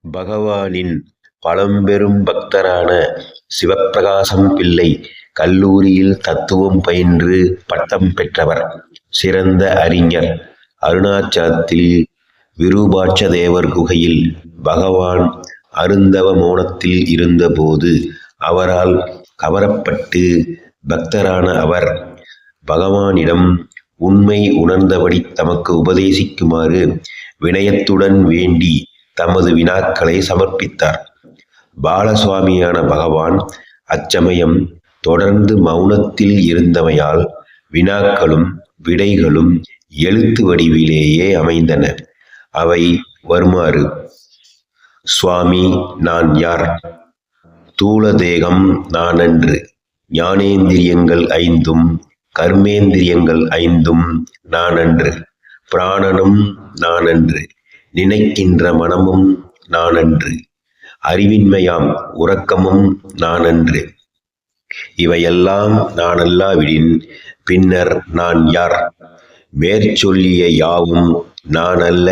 பகவானின் பழம்பெரும் பக்தரான சிவப்பிரகாசம் பிள்ளை கல்லூரியில் தத்துவம் பயின்று பட்டம் பெற்றவர். சிறந்த அறிஞர். அருணாச்சலத்தில் விருபாட்ச தேவர் குகையில் பகவான் அருந்தவ மௌனத்தில் இருந்தபோது அவரால் கவரப்பட்டு பக்தரான அவர் பகவானிடம் உண்மை உணர்ந்தபடி தமக்கு உபதேசிக்குமாறு வினயத்துடன் வேண்டி தமது வினாக்களை சமர்ப்பித்தார். பாலசுவாமியான பகவான் அச்சமயம் தொடர்ந்து மௌனத்தில் இருந்தமையால் வினாக்களும் விடைகளும் எழுத்து வடிவிலேயே அமைந்தன. அவை வருமாறு: சுவாமி, நான் யார்? தூல தேகம் நானன்று. ஞானேந்திரியங்கள் ஐந்தும் கர்மேந்திரியங்கள் ஐந்தும் நானன்று. பிராணனும் நானன்று. நினைக்கின்ற மனமும் நானன்று. அறிவின்மையாம் உறக்கமும் நானன்று. இவையெல்லாம் நானல்லாவிடின் பின்னர் நான் யார்? மேற்சொல்லிய யாவும் நான் அல்ல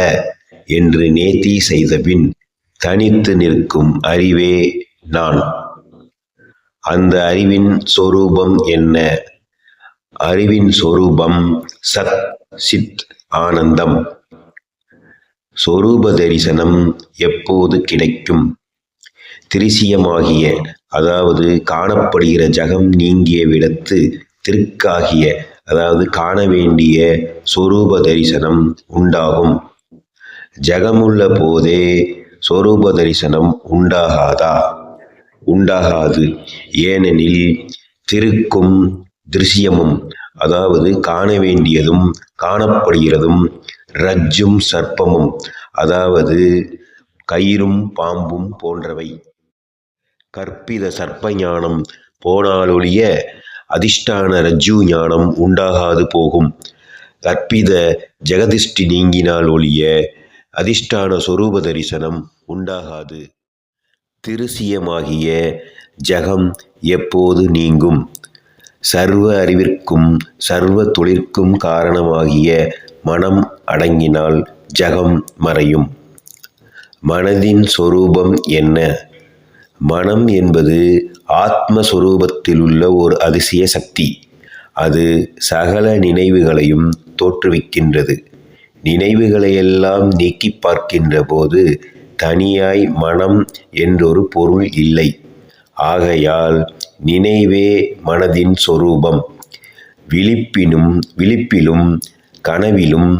என்று நேர்த்தி செய்தபின் தனித்து நிற்கும் அறிவே நான். அந்த அறிவின் சொரூபம் என்ன? அறிவின் சொரூபம் சத் சித் ஆனந்தம். சொரூப தரிசனம் எப்போது கிடைக்கும்? திரிசியமாகிய, அதாவது காணப்படுகிற ஜகம் நீங்கிய விடத்து திருக்காகிய, அதாவது காண வேண்டிய சொரூப தரிசனம் உண்டாகும். ஜகமுள்ள போதே சொரூப தரிசனம் உண்டாகாதா? உண்டாகாது. ஏனெனில் திருக்கும் திருஷ்யமும், அதாவது காண வேண்டியதும் காணப்படுகிறதும் ரஜ்ஜும் சர்ப்பமும், அதாவது கயிறும் பாம்பும் போன்றவை. கற்பித சர்ப்ப ஞானம் போனாலொழிய அதிஷ்டான ரஜ்ஜு ஞானம் உண்டாகாது போகும். கற்பித ஜெகதிஷ்டி நீங்கினால் ஒழிய அதிஷ்டான சொரூப தரிசனம் உண்டாகாது. திருசியமாகிய ஜகம் எப்போது நீங்கும்? சர்வ அறிவிற்கும் சர்வ தொழிற்கும் காரணமாகிய மனம் அடங்கினால் ஜகம் மறையும். மனதின் சொரூபம் என்ன? மனம் என்பது ஆத்மஸ்வரூபத்திலுள்ள ஒரு அதிசய சக்தி. அது சகல நினைவுகளையும் தோற்றுவிக்கின்றது. நினைவுகளையெல்லாம் நீக்கி பார்க்கின்ற போது தனியாய் மனம் என்றொரு பொருள் இல்லை. ஆகையால் நினைவே மனதின் சொரூபம். விழிப்பிலும் கனவிலும்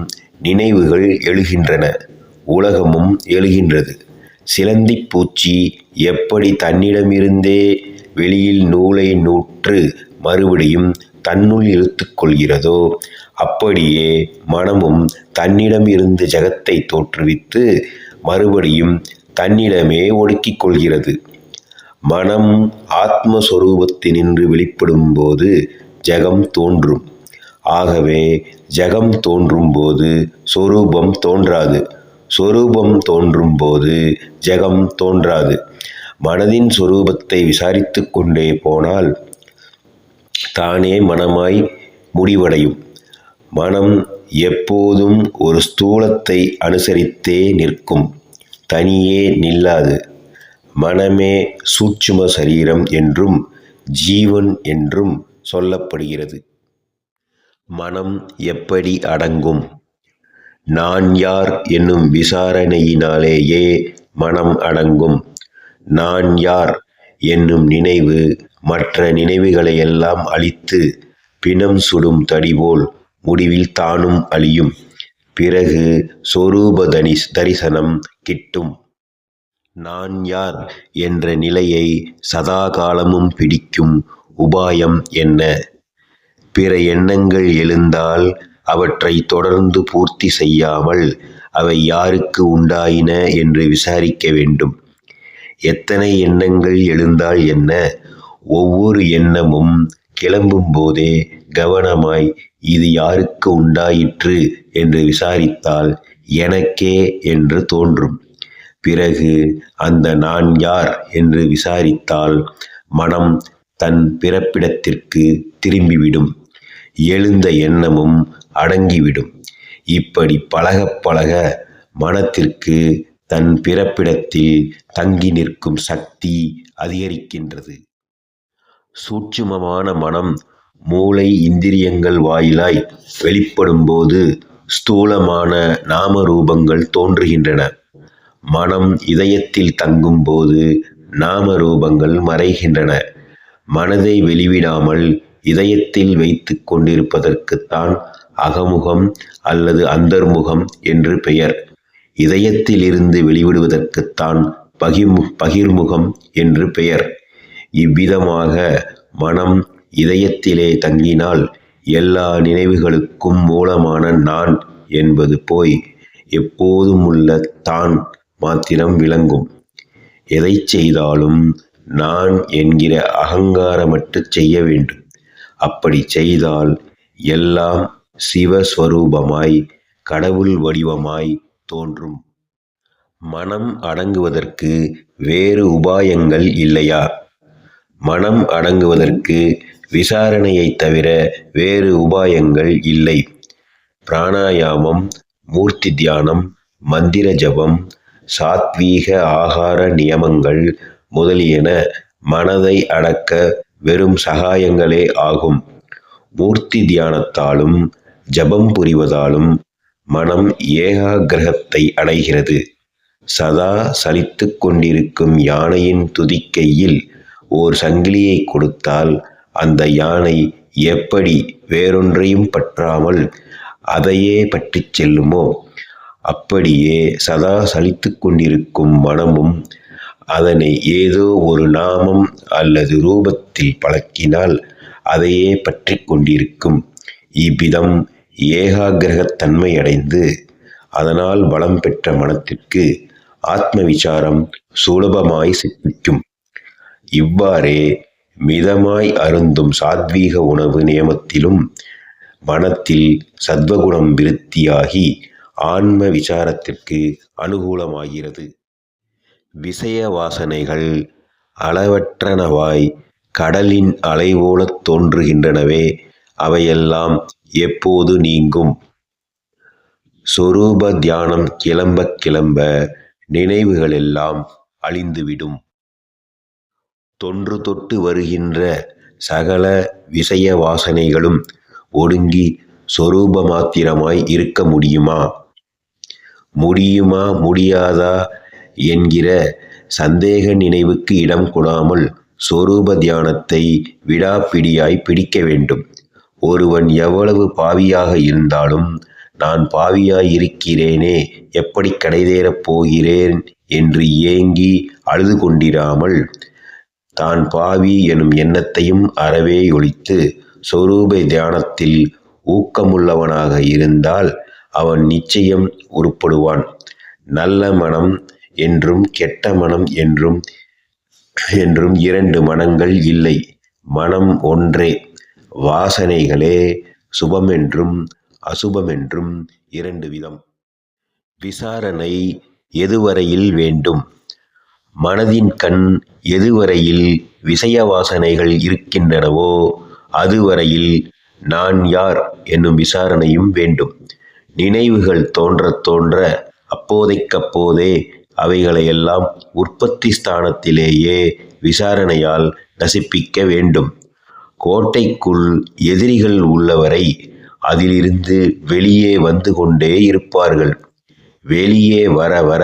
நினைவுகள் எழுகின்றன. உலகமும் எழுகின்றது. சிலந்தி பூச்சி எப்படி தன்னிடமிருந்தே வெளியில் நூலை நூற்று மறுபடியும் தன்னுள் இழுத்துக் கொள்கிறதோ, அப்படியே மனமும் தன்னிடமிருந்து ஜகத்தை தோற்றுவித்து மறுபடியும் தன்னிடமே ஒடுக்கிக் கொள்கிறது. மனம் ஆத்மஸ்வரூபத்தினின்று வெளிப்படும் போது ஜகம் தோன்றும். ஆகவே ஜகம் தோன்றும் போது சொரூபம் தோன்றாது. சொரூபம் தோன்றும் போது ஜகம் தோன்றாது. மனதின் சொரூபத்தை விசாரித்து கொண்டே போனால் தானே மனமாய் முடிவடையும். மனம் எப்போதும் ஒரு ஸ்தூலத்தை அனுசரித்தே நிற்கும், தனியே நில்லாது. மனமே சூட்சும சரீரம் என்றும் ஜீவன் என்றும் சொல்லப்படுகிறது. மனம் எப்படி அடங்கும்? நான் யார் என்னும் விசாரணையினாலேயே மனம் அடங்கும். நான் யார் என்னும் நினைவு மற்ற நினைவுகளையெல்லாம் அழித்து பிணம் சுடும் தடிபோல் முடிவில் தானும் அழியும். பிறகு சொரூப தரிசனம் கிட்டும். நான் யார் என்ற நிலையை சதா காலமும் பிடிக்கும் உபாயம் என்ன? பிற எண்ணங்கள் எழுந்தால் அவற்றை தொடர்ந்து பூர்த்தி செய்யாமல் அவை யாருக்கு உண்டாயின என்று விசாரிக்க வேண்டும். எத்தனை எண்ணங்கள் எழுந்தால் என்ன? ஒவ்வொரு எண்ணமும் கிளம்பும் போதே கவனமாய் இது யாருக்கு உண்டாயிற்று என்று விசாரித்தால் எனக்கே என்று தோன்றும். பிறகு அந்த நான் யார் என்று விசாரித்தால் மனம் தன் பிறப்பிடத்திற்கு திரும்பிவிடும். எழுந்த எண்ணமும் அடங்கிவிடும். இப்படி பழக பழக மனத்திற்கு தன் பிறப்பிடத்தில் தங்கி நிற்கும் சக்தி அதிகரிக்கின்றது. சூட்சுமமான மனம் மூளை இந்திரியங்கள் வாயிலாய் வெளிப்படும்போது ஸ்தூலமான நாமரூபங்கள் தோன்றுகின்றன. மனம் இதயத்தில் தங்கும்போது நாமரூபங்கள் மறைகின்றன. மனதை வெளிவிடாமல் இதயத்தில் வைத்து கொண்டிருப்பதற்குத்தான் அகமுகம் அல்லது அந்தர்முகம் என்று பெயர். இதயத்திலிருந்து வெளிவிடுவதற்குத்தான் பகிர்முகம் என்று பெயர். இவ்விதமாக மனம் இதயத்திலே தங்கினால் எல்லா நினைவுகளுக்கும் மூலமான நான் என்பது போய் எப்போதும் உள்ள தான் மாத்திரம் விளங்கும். எதை செய்தாலும் நான் என்கிற அகங்காரமற்று செய்ய வேண்டும். அப்படி செய்தால் எல்லாம் சிவஸ்வரூபமாய் கடவுள் வடிவமாய் தோன்றும். மனம் அடங்குவதற்கு வேறு உபாயங்கள் இல்லையா? மனம் அடங்குவதற்கு விசாரணையைத் தவிர வேறு உபாயங்கள் இல்லை. பிராணாயாமம், மூர்த்தி தியானம், மந்திர ஜபம், சாத்வீக ஆகார நியமங்கள் முதலியன மனதை அடக்க வெறும் சகாயங்களே ஆகும். மூர்த்தி தியானத்தாலும் ஜபம் புரிவதாலும் மனம் ஏகாகிரகத்தை அடைகிறது. சதா சலித்து கொண்டிருக்கும் யானையின் துதிக்கையில் ஓர் சங்கிலியை கொடுத்தால் அந்த யானை எப்படி வேறொன்றையும் பற்றாமல் அதையே பற்றி செல்லுமோ, அப்படியே சதா சலித்து கொண்டிருக்கும் மனமும் அதனை ஏதோ ஒரு நாமம் அல்லது ரூபத்தில் பழக்கினால் அதையே பற்றி கொண்டிருக்கும். இவ்விதம் ஏகாகிரகத்தன்மை அடைந்து அதனால் பலம் பெற்ற மனத்திற்கு ஆத்ம விசாரம் சுலபமாய் சித்திக்கும். இவ்வாறே மிதமாய் அருந்தும் சாத்வீக உணவு நியமத்திலும் மனத்தில் சத்வகுணம் விருத்தியாகி ஆன்ம விசாரத்திற்கு அனுகூலமாகிறது. விஷய வாசனைகள் அளவற்றனவாய் கடலின் அலைபோலத் தோன்றுகின்றனவே, அவையெல்லாம் எப்போது நீங்கும்? சொரூப தியானம் கிளம்ப கிளம்ப நினைவுகளெல்லாம் அழிந்துவிடும். தொன்று தொட்டு வருகின்ற சகல விஷய வாசனைகளும் ஒடுங்கி சொரூப மாத்திரமாய் இருக்க முடியுமா? முடியுமா முடியாதா என்கிற சந்தேக நினைவுக்கு இடம் கொடாமல் சொரூப தியானத்தை விடாப்பிடியாய் பிடிக்க வேண்டும். ஒருவன் எவ்வளவு பாவியாக இருந்தாலும் நான் பாவியாய் இருக்கிறேனே, எப்படி கடைதேறப் போகிறேன் என்று ஏங்கி அழுது கொண்டிராமல் தான் பாவி எனும் எண்ணத்தையும் அறவே ஒழித்து சொரூப தியானத்தில் ஊக்கமுள்ளவனாக இருந்தால் அவன் நிச்சயம் உருப்படுவான். நல்ல மனம் என்றும் கெட்ட மனம் என்றும் இரண்டு மனங்கள் இல்லை. மனம் ஒன்றே. வாசனைகளே சுபமென்றும் அசுபமென்றும் இரண்டு விதம். விசாரணை எதுவரையில் வேண்டும்? மனதின் கண் எதுவரையில் விஷய வாசனைகள் இருக்கின்றனவோ அதுவரையில் நான் யார் என்னும் விசாரணையும் வேண்டும். நினைவுகள் தோன்றத் தோன்ற அப்போதைக்கப்போதே அவைகளையெல்லாம் உற்பத்தி ஸ்தானத்திலேயே விசாரணையால் நசிப்பிக்க வேண்டும். கோட்டைக்குள் எதிரிகள் உள்ளவரை அதிலிருந்து வெளியே வந்து கொண்டே இருப்பார்கள். வெளியே வர வர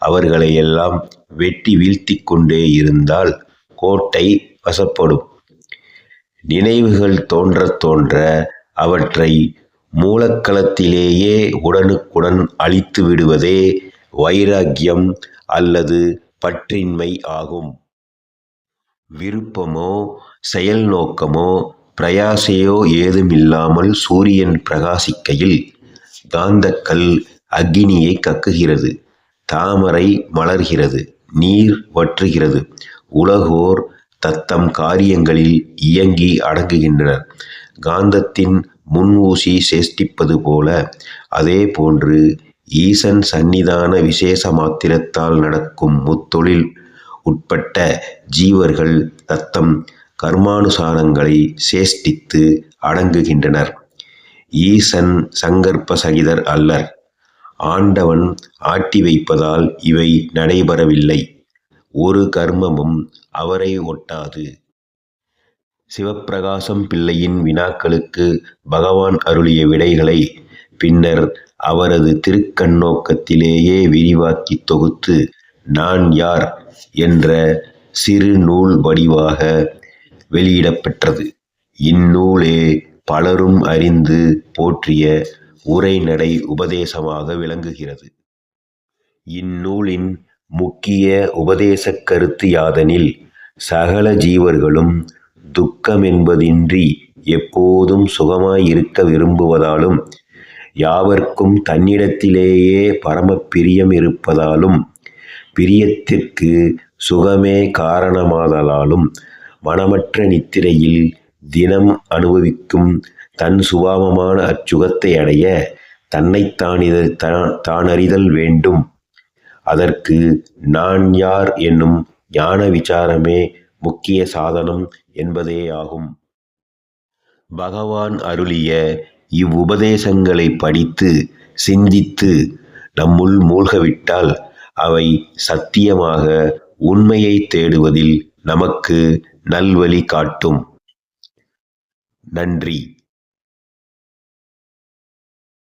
அவர்களையெல்லாம் வெட்டி வீழ்த்தி கொண்டே இருந்தால் கோட்டை வசப்படும். நினைவுகள் தோன்றத் தோன்ற அவற்றை மூலக்களத்திலேயே உடனுக்குடன் அழித்து விடுவதே வைராக்கியம் அல்லது பற்றின்மை ஆகும். விருப்பமோ செயல் நோக்கமோ பிரயாசையோ ஏதுமில்லாமல் சூரியன் பிரகாசிக்கையில் காந்தக்கல் அக்கினியை கக்குகிறது, தாமரை மலர்கிறது, நீர் வற்றுகிறது. உலகோர் தத்தம் காரியங்களில் இயங்கி அடங்குகின்றனர். காந்தத்தின் முன் ஊசி சேஷ்டிப்பது போல அதே போன்று ஈசன் சந்நிதான விசேஷ மாத்திரத்தால் நடக்கும் முத்தொழில் உட்பட்ட ஜீவர்கள் தத்தம் கர்மானுசாரங்களை சேஷ்டித்து அடங்குகின்றனர். ஈசன் சங்கற்ப சகிதர் அல்லர். ஆண்டவன் ஆட்டி வைப்பதால் இவை நடைபெறவில்லை. ஒரு கர்மமும் அவரை ஒட்டாது. சிவப்பிரகாசம் பிள்ளையின் வினாக்களுக்கு பகவான் அருளிய விடைகளை பின்னர் அவரது திருக்கண்ணோக்கத்திலேயே விரிவாக்கி தொகுத்து நான் யார் என்ற சிறு நூல் வடிவாக வெளியிடப்பெற்றது. இந்நூலே பலரும் அறிந்து போற்றிய உரைநடை உபதேசமாக விளங்குகிறது. இந்நூலின் முக்கிய உபதேசக் கருத்து யாதெனில், சகல ஜீவர்களும் துக்கமென்பதின்றி எப்போதும் சுகமாயிருக்க விரும்புவதாலும், யாவர்க்கும் தன்னிடத்திலேயே பரமப்பிரியம் இருப்பதாலும், பிரியத்திற்கு சுகமே காரணமாதலாலும், மனமற்ற நித்திரையில் தினம் அனுபவிக்கும் தன் சுபாவமான அச்சுகத்தை அடைய தன்னைத் தானறிதல் வேண்டும். அதற்கு நான் யார் என்னும் ஞான விசாரமே முக்கிய சாதனம் என்பதேயாகும். பகவான் அருளிய இவ்வுபதேசங்களை படித்து சிந்தித்து நம்முள் மூழ்கவிட்டால் அவை சத்தியமாக உண்மையை தேடுவதில் நமக்கு நல்வழி காட்டும். நன்றி.